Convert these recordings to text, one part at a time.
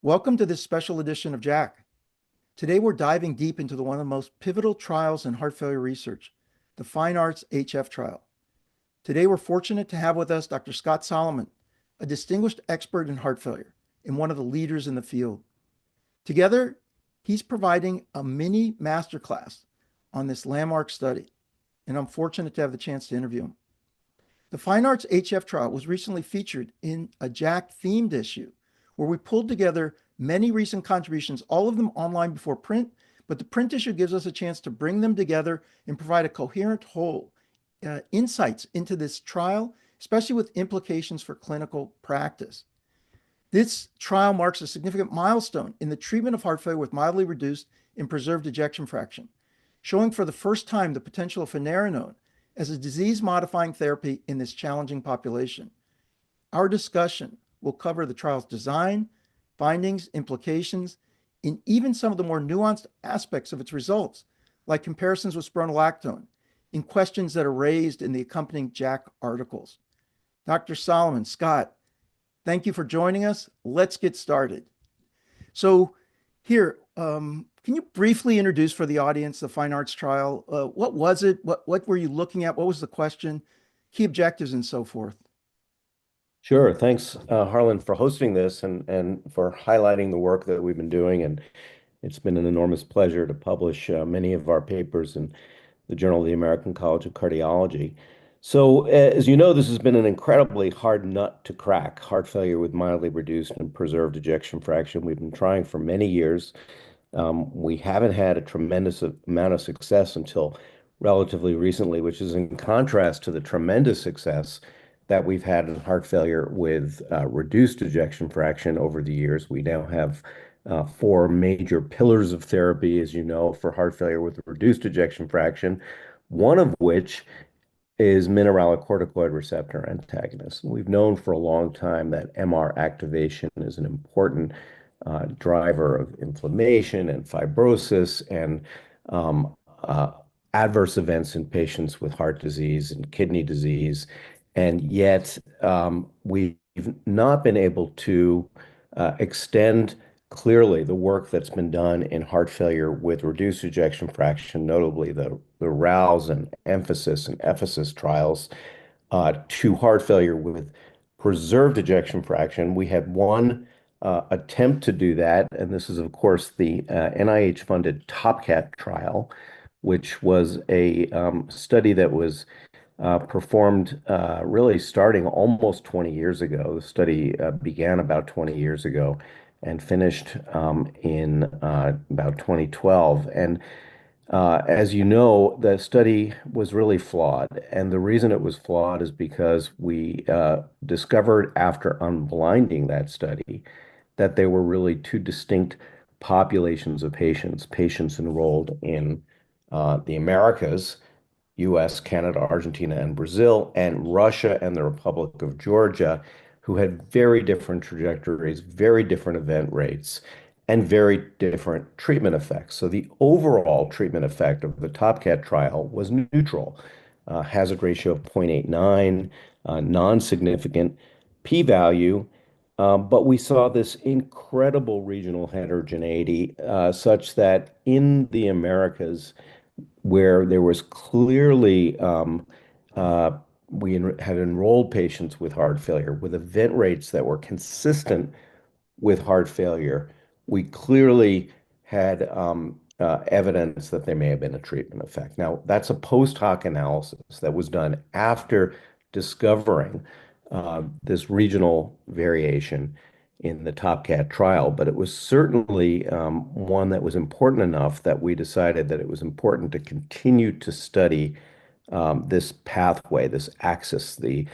Welcome to this special edition of JACC. Today we're diving deep into one of the most pivotal trials in heart failure research, the FINEARTS HF trial. Today we're fortunate to have with us Dr. Scott Solomon, a distinguished expert in heart failure and one of the leaders in the field. Together, he's providing a mini masterclass on this landmark study, and I'm fortunate to have the chance to interview him. The FINEARTS HF trial was recently featured in a JACC themed issue where we pulled together many recent contributions, all of them online before print, but the print issue gives us a chance to bring them together and provide a coherent whole, insights into this trial, especially with implications for clinical practice. This trial marks a significant milestone in the treatment of heart failure with mildly reduced and preserved ejection fraction, showing for the first time the potential of finerenone as a disease-modifying therapy in this challenging population. Our discussion will cover the trial's design, findings, implications, and even some of the more nuanced aspects of its results, like comparisons with spironolactone, and questions that are raised in the accompanying JACC articles. Dr. Solomon, Scott, thank you for joining us. Let's get started. So here, can you briefly introduce for the audience the FINEARTS trial? What was it? What were you looking at? What was the question? Key objectives and so forth. Sure. Thanks, Harlan, for hosting this and for highlighting the work that we've been doing. And it's been an enormous pleasure to publish many of our papers in the Journal of the American College of Cardiology. So, as you know, this has been an incredibly hard nut to crack, heart failure with mildly reduced and preserved ejection fraction. We've been trying for many years. We haven't had a tremendous amount of success until relatively recently, which is in contrast to the tremendous success that we've had in heart failure with reduced ejection fraction over the years. We now have four major pillars of therapy, as you know, for heart failure with reduced ejection fraction, one of which is mineralocorticoid receptor antagonist. We've known for a long time that MR activation is an important driver of inflammation and fibrosis and um, uh, adverse events in patients with heart disease and kidney disease. And yet, we've not been able to extend clearly the work that's been done in heart failure with reduced ejection fraction, notably the RALS and EMPhASIS and EFFACIS trials, to heart failure with preserved ejection fraction. We had one attempt to do that, and this is, of course, the NIH-funded TOPCAT trial, which was a study that was performed really starting almost 20 years ago. The study began about 20 years ago and finished in about 2012. And as you know, the study was really flawed. And the reason it was flawed is because we discovered after unblinding that study that there were really two distinct populations of patients enrolled in the Americas, US, Canada, Argentina, and Brazil, and Russia and the Republic of Georgia, who had very different trajectories, very different event rates, and very different treatment effects. So the overall treatment effect of the TOPCAT trial was neutral, hazard ratio of 0.89, non-significant p-value. But we saw this incredible regional heterogeneity, such that in the Americas, where there was clearly uh, had enrolled patients with heart failure with event rates that were consistent with heart failure, we clearly had evidence that there may have been a treatment effect. Now, that's a post hoc analysis that was done after discovering this regional variation in the TOPCAT trial, but it was certainly one that was important enough that we decided that it was important to continue to study this pathway, this axis, the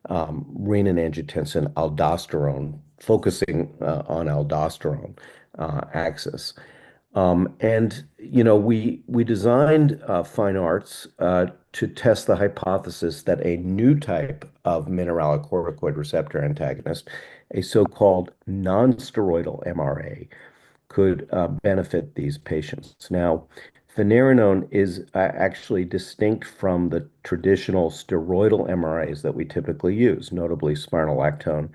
renin-angiotensin aldosterone, focusing on aldosterone axis. And we designed FINEARTS to test the hypothesis that a new type of mineralocorticoid receptor antagonist, a so-called non-steroidal MRA, could benefit these patients. Now, finerenone is actually distinct from the traditional steroidal MRAs that we typically use, notably spironolactone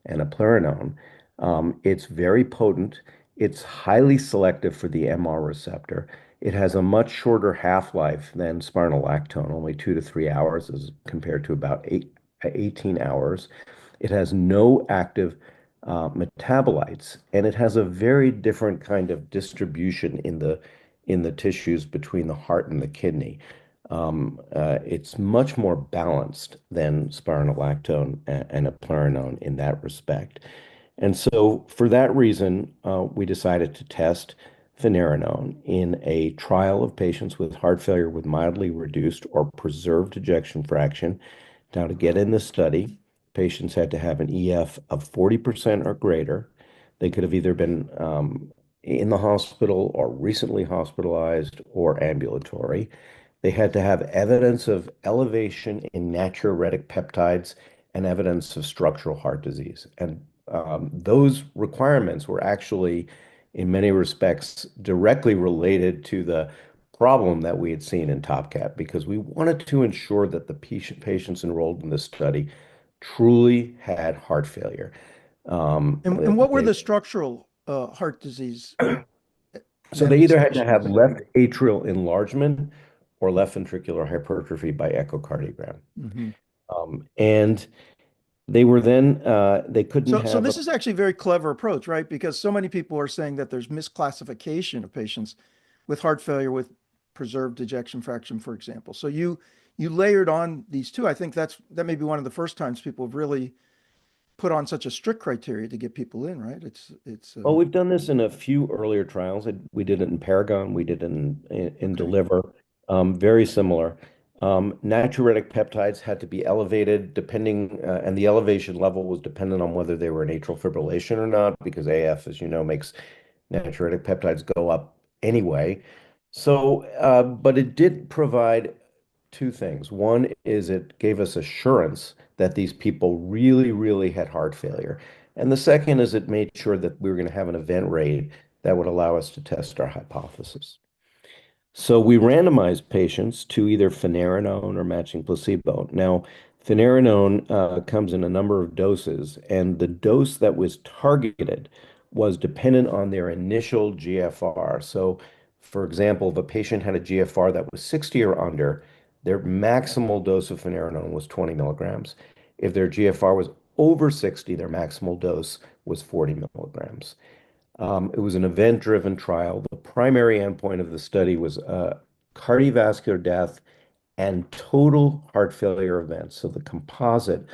and eplerenone. It's very potent. It's highly selective for the MR receptor. It has a much shorter half-life than spironolactone, only 2 to 3 hours as compared to about 18 hours. It has no active metabolites, and it has a very different kind of distribution in the tissues between the heart and the kidney. It's much more balanced than spironolactone and eplerenone in that respect. And so, for that reason, we decided to test finerenone in a trial of patients with heart failure with mildly reduced or preserved ejection fraction. Now, to get in the study, patients had to have an EF of 40% or greater. They could have either been in the hospital or recently hospitalized or ambulatory. They had to have evidence of elevation in natriuretic peptides and evidence of structural heart disease. And those requirements were actually, in many respects, directly related to the problem that we had seen in TopCat because we wanted to ensure that the patients enrolled in this study truly had heart failure. And what were the structural heart disease So they either had to have manifestations? left atrial enlargement or left ventricular hypertrophy by echocardiogram. Hmm. And they were then, they couldn't So have, this is actually a very clever approach, right? Because so many people are saying that there's misclassification of patients with heart failure with preserved ejection fraction, for example. So you layered on these two. I think that may be one of the first times people have really put on such a strict criteria to get people in, right? It's well, we've done this in a few earlier trials. We did it in Paragon, we did it in okay. Deliver, very similar. Natriuretic peptides had to be elevated depending, and the elevation level was dependent on whether they were in atrial fibrillation or not, because AF, as you know, makes natriuretic peptides go up anyway. So, but it did provide two things. One is it gave us assurance that these people really, really had heart failure. And the second is it made sure that we were going to have an event rate that would allow us to test our hypothesis. So we randomized patients to either finerenone or matching placebo. Now, finerenone comes in a number of doses, and the dose that was targeted was dependent on their initial GFR. So, for example, if a patient had a GFR that was 60 or under, their maximal dose of finerenone was 20 milligrams. If their GFR was over 60, their maximal dose was 40 milligrams. It was an event-driven trial. The primary endpoint of the study was cardiovascular death and total heart failure events. So the composite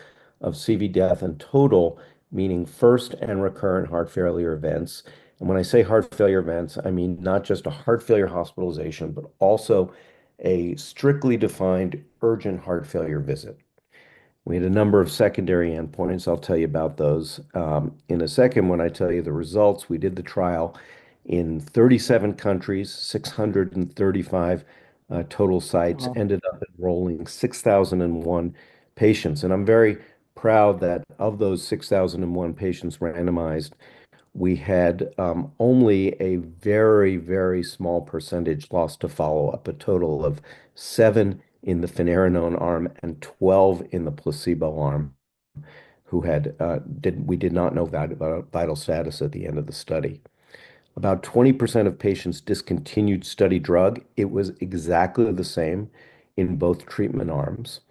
of CV death and total, meaning first and recurrent heart failure events. And when I say heart failure events, I mean not just a heart failure hospitalization, but also a strictly defined urgent heart failure visit. We had a number of secondary endpoints. I'll tell you about those in a second when I tell you the results. We did the trial in 37 countries, 635 total sites, Wow. ended up enrolling 6,001 patients. And I'm very proud that of those 6,001 patients randomized, we had only a very, very small percentage lost to follow-up, a total of 7 in the finerenone arm and 12 in the placebo arm who had we did not know vital status at the end of the study. About 20% of patients discontinued study drug. It was exactly the same in both treatment arms.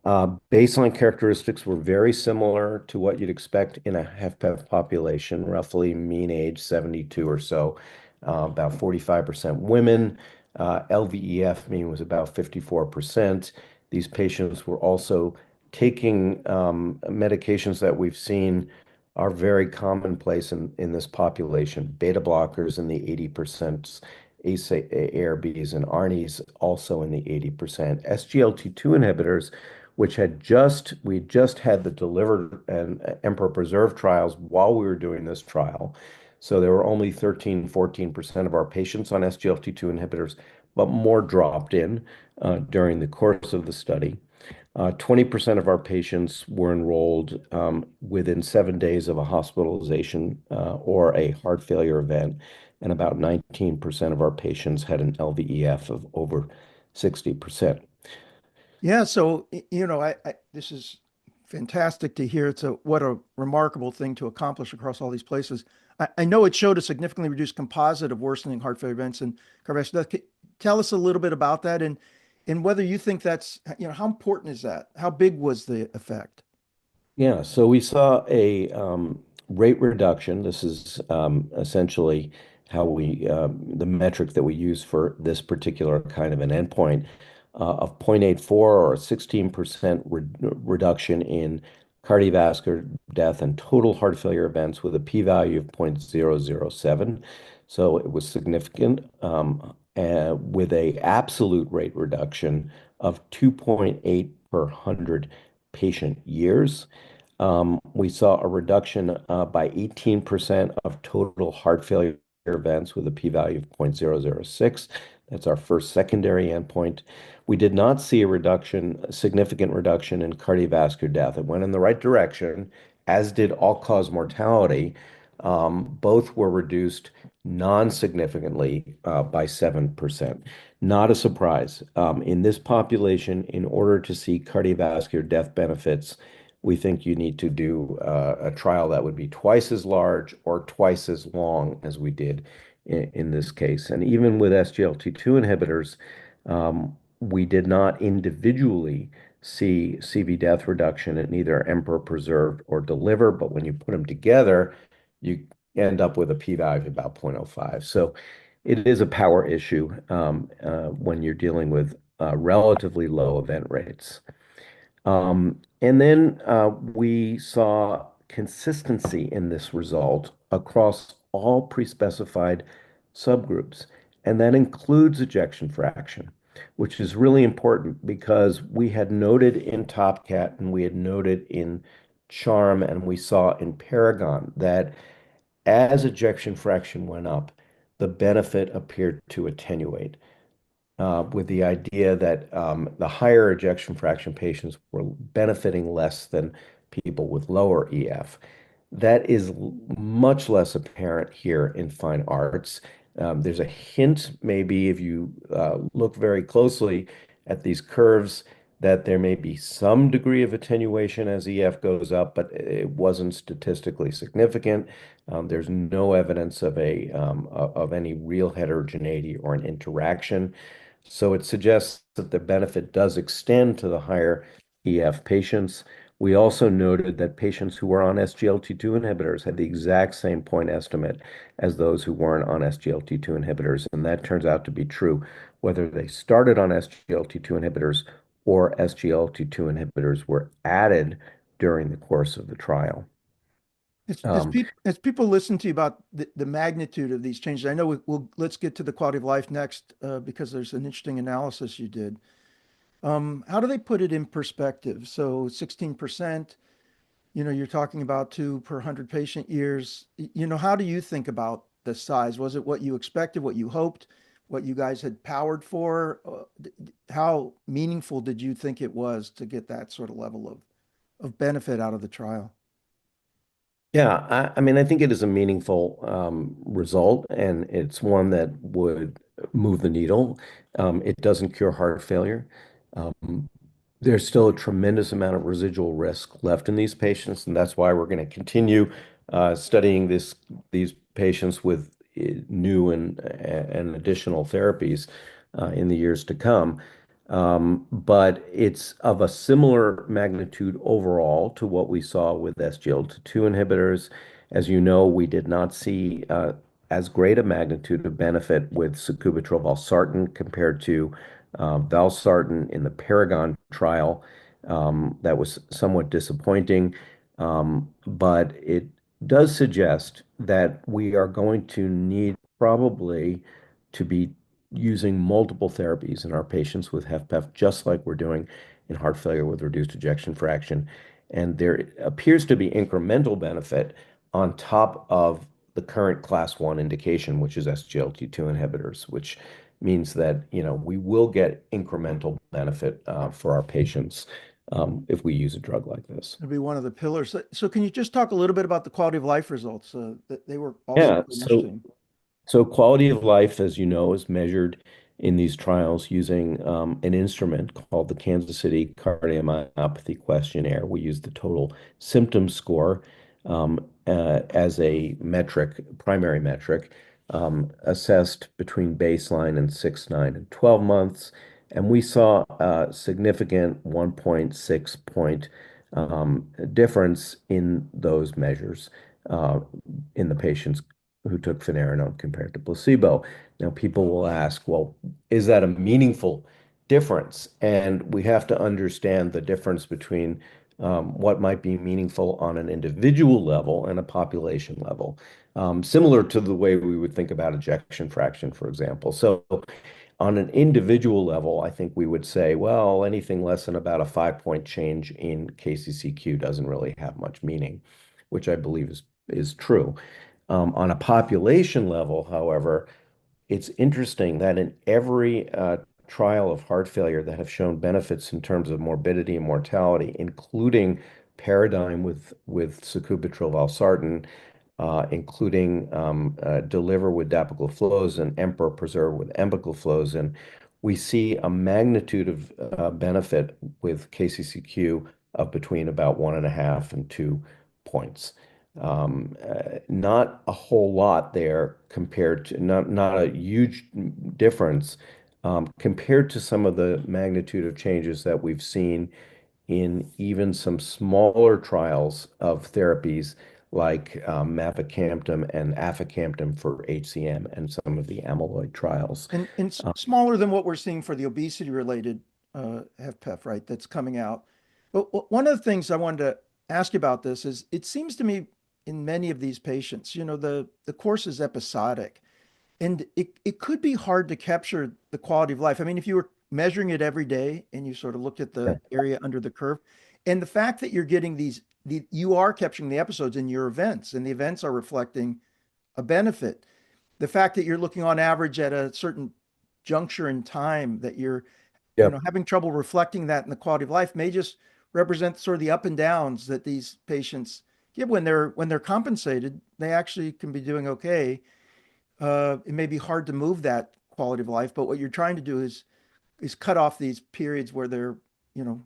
Baseline characteristics were very similar to what you'd expect in a HFpEF population, roughly mean age 72 or so, about 45% women. LVEF mean was about 54%. These patients were also taking medications that we've seen are very commonplace in this population. Beta blockers in the 80%, ARBs and ARNIs also in the 80%. SGLT2 inhibitors which we just had the delivered and Emperor Preserve trials while we were doing this trial. So there were only 13, 14% of our patients on SGLT2 inhibitors, but more dropped in during the course of the study. 20% of our patients were enrolled within 7 days of a hospitalization or a heart failure event, and about 19% of our patients had an LVEF of over 60%. Yeah, so this is fantastic to hear. What a remarkable thing to accomplish across all these places. I know it showed a significantly reduced composite of worsening heart failure events and cardiovascular death. Tell us a little bit about that and whether you think that's, how important is that? How big was the effect? Yeah, so we saw a rate reduction. This is essentially how the metric that we use for this particular kind of an endpoint of 0.84 or a 16% reduction in cardiovascular death and total heart failure events with a p-value of 0.007. So it was significant with a absolute rate reduction of 2.8 per 100 patient years. We saw a reduction by 18% of total heart failure events with a p-value of 0.006. That's our first secondary endpoint. We did not see a significant reduction in cardiovascular death. It went in the right direction, as did all-cause mortality. Both were reduced non-significantly by 7%. Not a surprise. In this population, in order to see cardiovascular death benefits, we think you need to do a trial that would be twice as large or twice as long as we did in this case. And even with SGLT2 inhibitors, we did not individually see CV death reduction in either emperor preserved or deliver, but when you put them together, you end up with a p-value of about 0.05. So it is a power issue when you're dealing with relatively low event rates. And then we saw consistency in this result across all pre-specified subgroups, and that includes ejection fraction, which is really important because we had noted in TopCat and we had noted in CHARM and we saw in Paragon that as ejection fraction went up, the benefit appeared to attenuate with the idea that the higher ejection fraction patients were benefiting less than people with lower EF. That is much less apparent here in fine arts. There's a hint, maybe if you look very closely at these curves, that there may be some degree of attenuation as EF goes up, but it wasn't statistically significant. There's no evidence of any real heterogeneity or an interaction. So it suggests that the benefit does extend to the higher EF patients. We also noted that patients who were on SGLT2 inhibitors had the exact same point estimate as those who weren't on SGLT2 inhibitors, and that turns out to be true whether they started on SGLT2 inhibitors or SGLT2 inhibitors were added during the course of the trial. Um, As people listen to you about the magnitude of these changes, I know let's get to the quality of life next because there's an interesting analysis you did. How do they put it in perspective? So 16%, you're talking about two per 100 patient years. How do you think about the size? Was it what you expected, what you hoped, what you guys had powered for? How meaningful did you think it was to get that sort of level of benefit out of the trial? Yeah, I mean, I think it is a meaningful result, and it's one that would move the needle. It doesn't cure heart failure. Um, there's still a tremendous amount of residual risk left in these patients, and that's why we're going to continue studying these patients with new and additional therapies in the years to come. But it's of a similar magnitude overall to what we saw with SGLT2 inhibitors. As you know, we did not see as great a magnitude of benefit with sacubitril/valsartan compared to valsartan in the Paragon trial. That was somewhat disappointing, but it does suggest that we are going to need probably to be using multiple therapies in our patients with HFpEF, just like we're doing in heart failure with reduced ejection fraction. And there appears to be incremental benefit on top of the current class one indication, which is SGLT2 inhibitors, which means that, we will get incremental benefit for our patients if we use a drug like this. It'll be one of the pillars. So can you just talk a little bit about the quality of life results? They were also Yeah, interesting. so quality of life, as you know, is measured in these trials using an instrument called the Kansas City Cardiomyopathy Questionnaire. We used the total symptom score as a metric, primary metric, assessed between baseline and 6, 9, and 12 months. And we saw a significant 1.6 point difference in those measures in the patients who took finerenone compared to placebo. Now, people will ask, well, is that a meaningful difference? And we have to understand the difference between what might be meaningful on an individual level and a population level, similar to the way we would think about ejection fraction, for example. So, on an individual level, I think we would say, well, anything less than about a 5 point change in KCCQ doesn't really have much meaning, which I believe is true. On a population level, however, it's interesting that in every trial of heart failure that have shown benefits in terms of morbidity and mortality, including Paradigm with sacubitril valsartan, including Deliver with dapagliflozin, Emperor Preserve with empagliflozin, we see a magnitude of benefit with KCCQ of between about 1.5 and 2 points. Not a whole lot there compared to not a huge difference compared to some of the magnitude of changes that we've seen in even some smaller trials of therapies like mavacamten and aficamten for HCM and some of the amyloid trials. And smaller than what we're seeing for the obesity related HFpEF, right? That's coming out. But one of the things I wanted to ask you about this is it seems to me in many of these patients, the course is episodic and it could be hard to capture the quality of life. I mean, if you were measuring it every day and you sort of looked at Yeah. the area under the curve, and the fact that you're getting you are capturing the episodes in your events, and the events are reflecting a benefit. The fact that you're looking on average at a certain juncture in time that you're, Yep. having trouble reflecting that in the quality of life may just represent sort of the up and downs that these patients give when they're compensated, they actually can be doing okay. It may be hard to move that quality of life, but what you're trying to do is cut off these periods where they're, you know,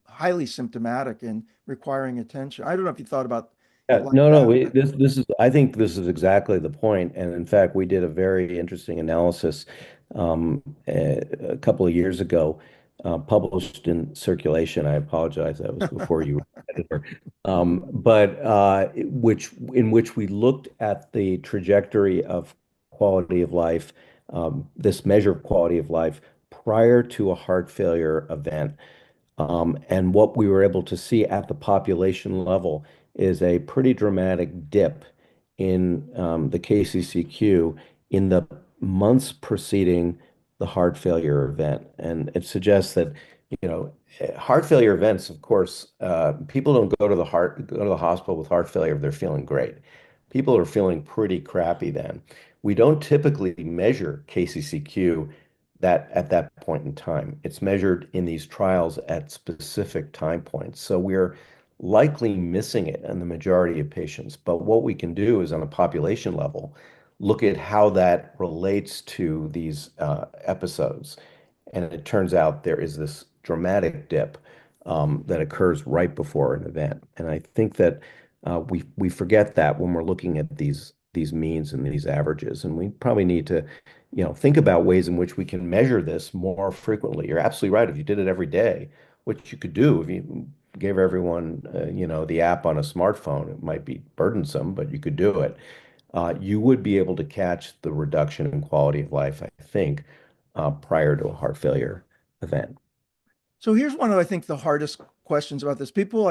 highly symptomatic and requiring attention. I don't know if you thought about it Yeah, like no, no, that, but this is I think this is exactly the point. And in fact, we did a very interesting analysis a couple of years ago, published in Circulation. I apologize, that was before you were editor. But in which we looked at the trajectory of quality of life, this measure of quality of life prior to a heart failure event. And what we were able to see at the population level is a pretty dramatic dip in the KCCQ in the months preceding the heart failure event. And it suggests that, heart failure events, of course, people don't go to the hospital with heart failure if they're feeling great. People are feeling pretty crappy then. We don't typically measure KCCQ that at that point in time. It's measured in these trials at specific time points. So we're likely missing it in the majority of patients. But what we can do is on a population level, look at how that relates to these episodes. And it turns out there is this dramatic dip that occurs right before an event. And I think that we forget that when we're looking at these means and these averages. And we probably need to think about ways in which we can measure this more frequently. You're absolutely right. If you did it every day, which you could do if you gave everyone, the app on a smartphone, it might be burdensome, but you could do it. You would be able to catch the reduction in quality of life, I think, prior to a heart failure event. so here's one of, I think, the hardest questions about this. People,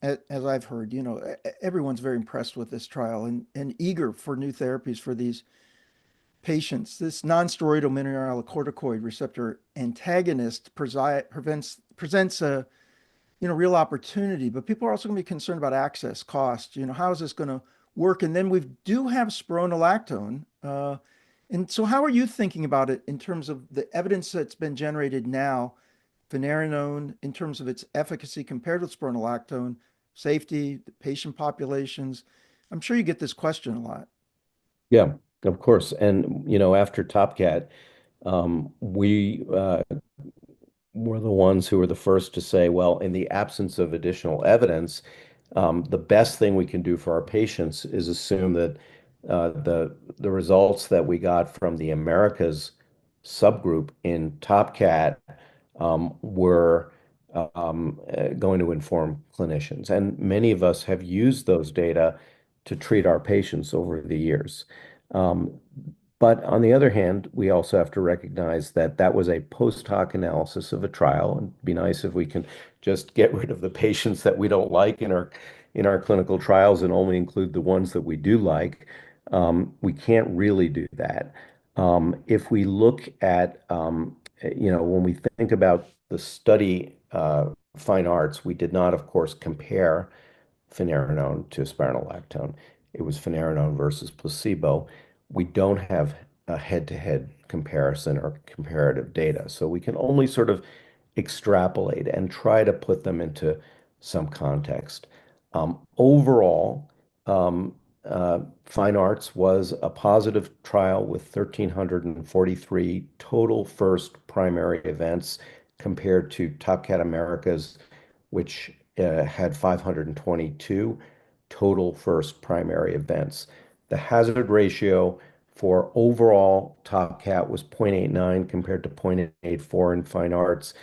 as I've heard, everyone's very impressed with this trial and eager for new therapies for these patients. This non-steroidal mineralocorticoid receptor antagonist presents a real opportunity, but people are also going to be concerned about access, cost. How is this going to work? And then we do have spironolactone. And so, how are you thinking about it in terms of the evidence that's been generated now, finerenone, in terms of its efficacy compared with spironolactone, safety, the patient populations? I'm sure you get this question a lot. Yeah, of course. And, after Top Cat, We were the ones who were the first to say, well, in the absence of additional evidence, the best thing we can do for our patients is assume that the results that we got from the Americas subgroup in TopCat were going to inform clinicians. And many of us have used those data to treat our patients over the years. Um, but on the other hand, we also have to recognize that that was a post hoc analysis of a trial. And it'd be nice if we can just get rid of the patients that we don't like in our clinical trials and only include the ones that we do like. We can't really do that. If we look at, when we think about the study fine arts, we did not, of course, compare finerenone to spironolactone. It was finerenone versus placebo. We don't have a head-to-head comparison or comparative data, so we can only sort of extrapolate and try to put them into some context. Overall, Fine Arts was a positive trial with 1,343 total first primary events compared to Top Cat Americas, which had 522 total first primary events. The hazard ratio for overall Top Cat was 0.89 compared to 0.84 in Fine Arts.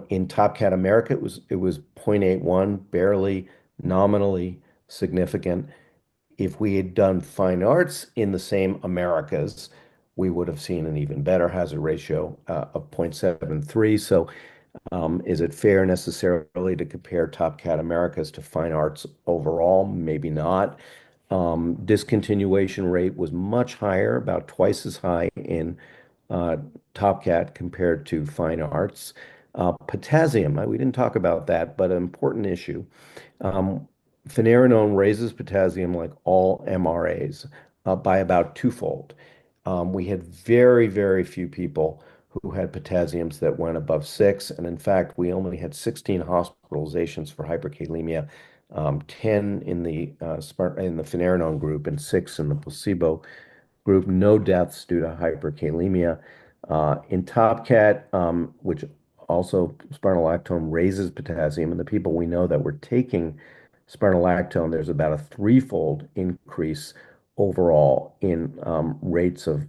In Top Cat America, it was 0.81, barely nominally significant. If we had done Fine Arts in the same Americas, we would have seen an even better hazard ratio of 0.73. So is it fair necessarily to compare Top Cat Americas to Fine Arts overall? Maybe not. Discontinuation rate was much higher, about twice as high in uh, Top Cat compared to Fine Arts. Potassium, we didn't talk about that, but an important issue. Um, Finerenone raises potassium like all MRAs by about twofold. We had very, very few people who had potassiums that went above 6. And in fact, we only had 16 hospitalizations for hyperkalemia, 10 in the finerenone group and 6 in the placebo group. No deaths due to hyperkalemia. In TopCat, which also spironolactone raises potassium, and the people we know that were taking spironolactone, there's about a threefold increase overall in rates of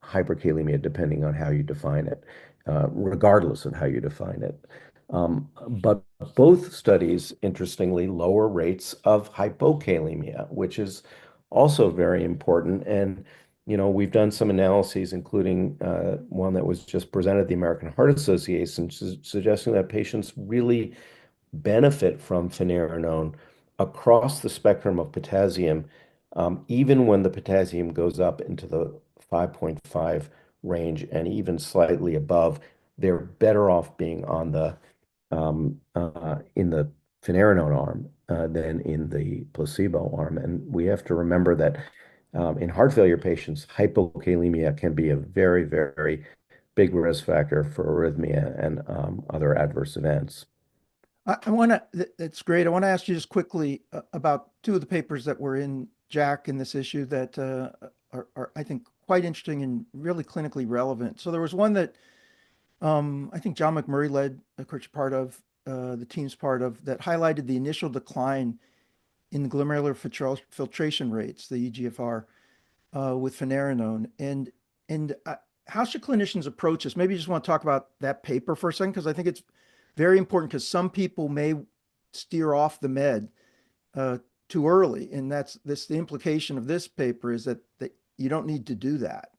hyperkalemia, depending on how you define it, regardless of how you define it. But both studies, interestingly, lower rates of hypokalemia, which is also very important. And, we've done some analyses, including one that was just presented at the American Heart Association, suggesting that patients really benefit from finerenone across the spectrum of potassium, even when the potassium goes up into the 5.5 range and even slightly above, they're better off being on the in the finerenone arm than in the placebo arm. And we have to remember that in heart failure patients, hypokalemia can be a very, very big risk factor for arrhythmia and other adverse events. I want to, it's great. I want to ask you just quickly about two of the papers that were in JACC in this issue that are, I think, quite interesting and really clinically relevant. So there was one that I think John McMurray led, of course, part of the team's part of, that highlighted the initial decline in the glomerular filtration rates, the eGFR, with finerenone. And how should clinicians approach this? Maybe you just want to talk about that paper for a second, because I think it's very important because some people may steer off the med uh, too early, and that's this. The implication of this paper is that you don't need to do that.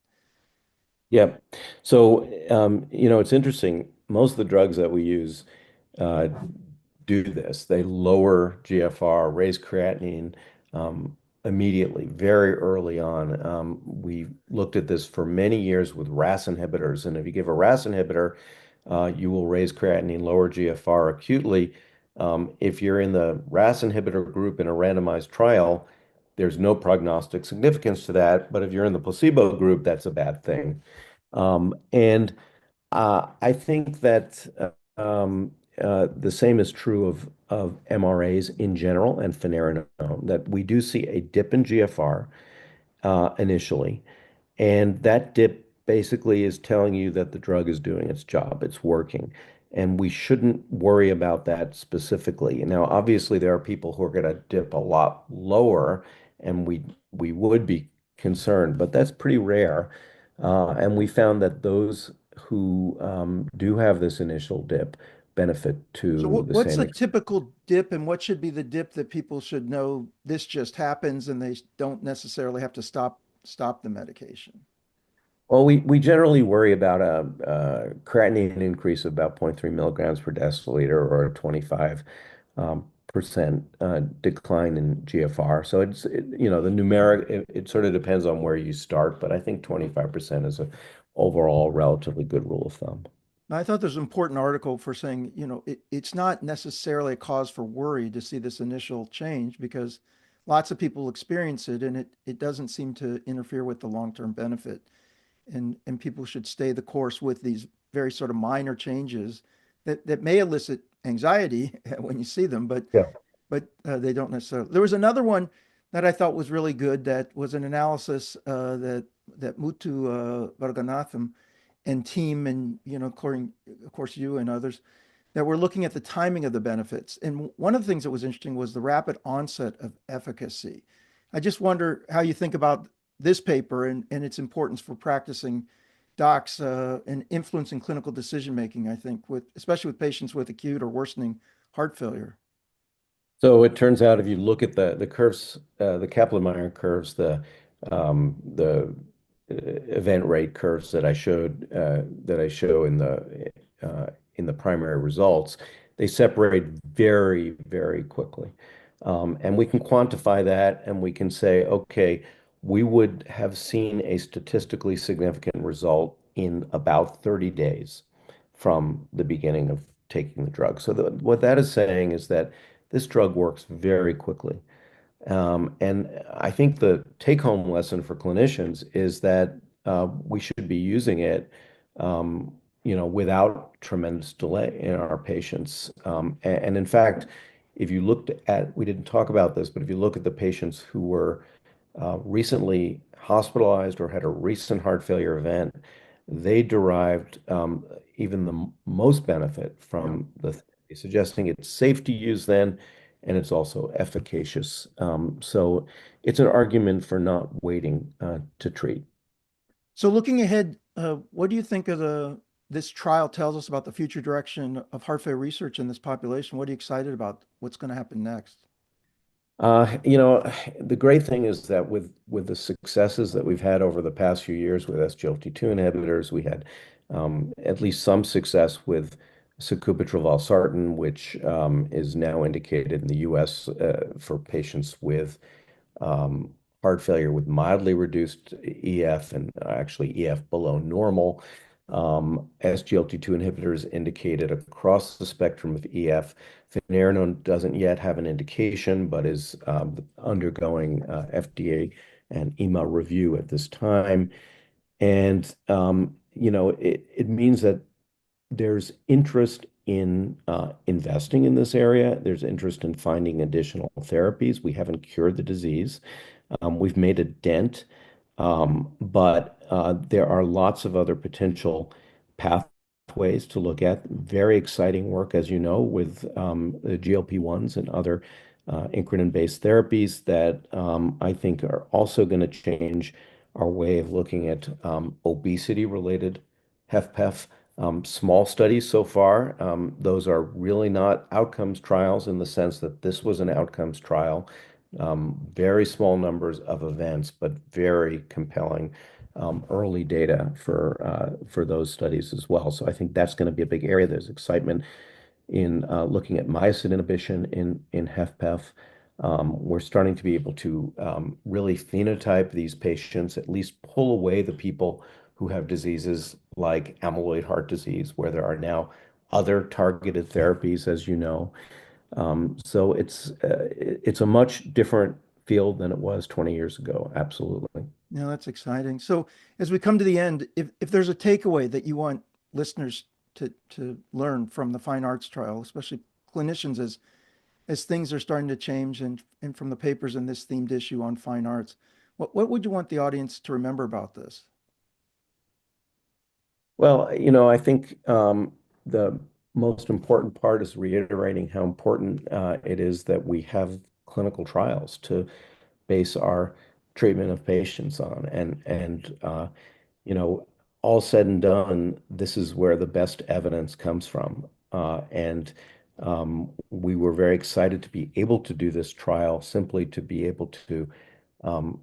Yeah. So, it's interesting. Most of the drugs that we use uh, do this. They lower GFR, raise creatinine immediately, very early on. We looked at this for many years with RAS inhibitors. And if you give a RAS inhibitor, you will raise creatinine, lower GFR acutely. If you're in the RAS inhibitor group in a randomized trial, there's no prognostic significance to that. But if you're in the placebo group, that's a bad thing. And I think that the same is true of MRAs in general and finerenone, that we do see a dip in GFR initially, and that dip basically is telling you that the drug is doing its job, it's working. And we shouldn't worry about that specifically. Now, obviously, there are people who are going to dip a lot lower, and we would be concerned, but that's pretty rare. And we found that those who do have this initial dip benefit So to the what's same a extent. typical dip and what should be the dip that people should know this just happens and they don't necessarily have to stop the medication? Well, we generally worry about a creatinine increase of about zero point 0.3 milligrams per deciliter or a 25 percent decline in GFR. So the numeric, it sort of depends on where you start, but I think 25% is a overall relatively good rule of thumb. I thought there's an important article for saying, it's not necessarily a cause for worry to see this initial change because lots of people experience it and it doesn't seem to interfere with the long-term benefit. And people should stay the course with these very sort of minor changes that may elicit anxiety when you see them, Yeah. but they don't necessarily. There was another one that I thought was really good that was an analysis that Muthu Varganatham and team and according, of course, you and others that were looking at the timing of the benefits. And one of the things that was interesting was the rapid onset of efficacy. I just wonder how you think about this paper and its importance for practicing docs and influencing clinical decision making, I think, especially with patients with acute or worsening heart failure. So it turns out if you look at the curves, the Kaplan-Meier curves, the event rate curves that I show in the primary results, they separate very, very quickly. And we can quantify that and we can say, okay, we would have seen a statistically significant result in about 30 days from the beginning of taking the drug. So what that is saying is that this drug works very quickly. And I think the take-home lesson for clinicians is that we should be using it, without tremendous delay in our patients. And in fact, if you looked at, we didn't talk about this, but if you look at the patients who were recently hospitalized or had a recent heart failure event, they derived even the most benefit Yeah. from the therapy, suggesting it's safe to use then, and it's also efficacious. So it's an argument for not waiting to treat. So looking ahead, what do you think of this trial tells us about the future direction of heart failure research in this population? What are you excited about? What's going to happen next? Uh, you know, the great thing is that with the successes that we've had over the past few years with SGLT2 inhibitors, we had at least some success with sacubitril/valsartan, which is now indicated in the U.S. For patients with um, heart failure with mildly reduced EF and actually EF below normal. SGLT2 inhibitors indicated across the spectrum of EF. Finerenone doesn't yet have an indication, but is undergoing FDA and EMA review at this time. And, it means that there's interest in investing in this area. There's interest in finding additional therapies. We haven't cured the disease. We've made a dent, but there are lots of other potential pathways to look at. Very exciting work, as you know, with the GLP-1s and other incretin-based therapies that I think are also going to change our way of looking at obesity-related HFpEF. Small studies so far. Those are really not outcomes trials in the sense that this was an outcomes trial. Very small numbers of events, but very compelling early data for those studies as well. So I think that's going to be a big area. There's excitement in looking at myosin inhibition in HFpEF. We're starting to be able to really phenotype these patients, at least pull away the people who have diseases like amyloid heart disease, where there are now other targeted therapies, as you know. So it's a much different field than it was 20 years ago. Absolutely. Yeah, that's exciting. So as we come to the end, if there's a takeaway that you want listeners to learn from the fine arts trial, especially clinicians as things are starting to change and from the papers in this themed issue on fine arts, what would you want the audience to remember about this? Well, I think the most important part is reiterating how important it is that we have clinical trials to base our treatment of patients on. And you know, all said and done, this is where the best evidence comes from. And we were very excited to be able to do this trial simply to be able to um,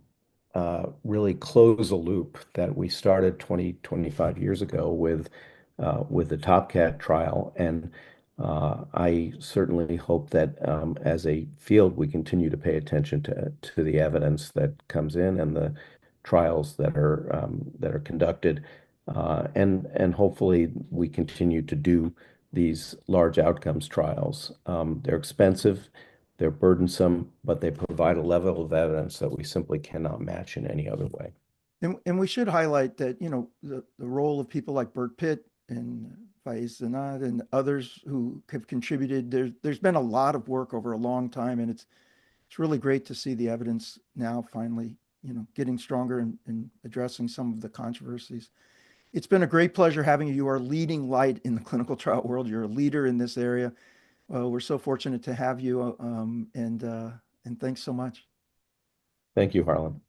really close a loop that we started 20, 25 years ago with the TopCat trial. And I certainly hope that as a field, we continue to pay attention to the evidence that comes in and the trials that are conducted, and hopefully we continue to do these large outcomes trials. They're expensive, they're burdensome, but they provide a level of evidence that we simply cannot match in any other way. And we should highlight that, the role of people like Bert Pitt and Faiz Zanat and others who have contributed. There's been a lot of work over a long time, and it's really great to see the evidence now finally, getting stronger and addressing some of the controversies. It's been a great pleasure having you. You are a leading light in the clinical trial world. You're a leader in this area. We're so fortunate to have you, and thanks so much. Thank you, Harlan.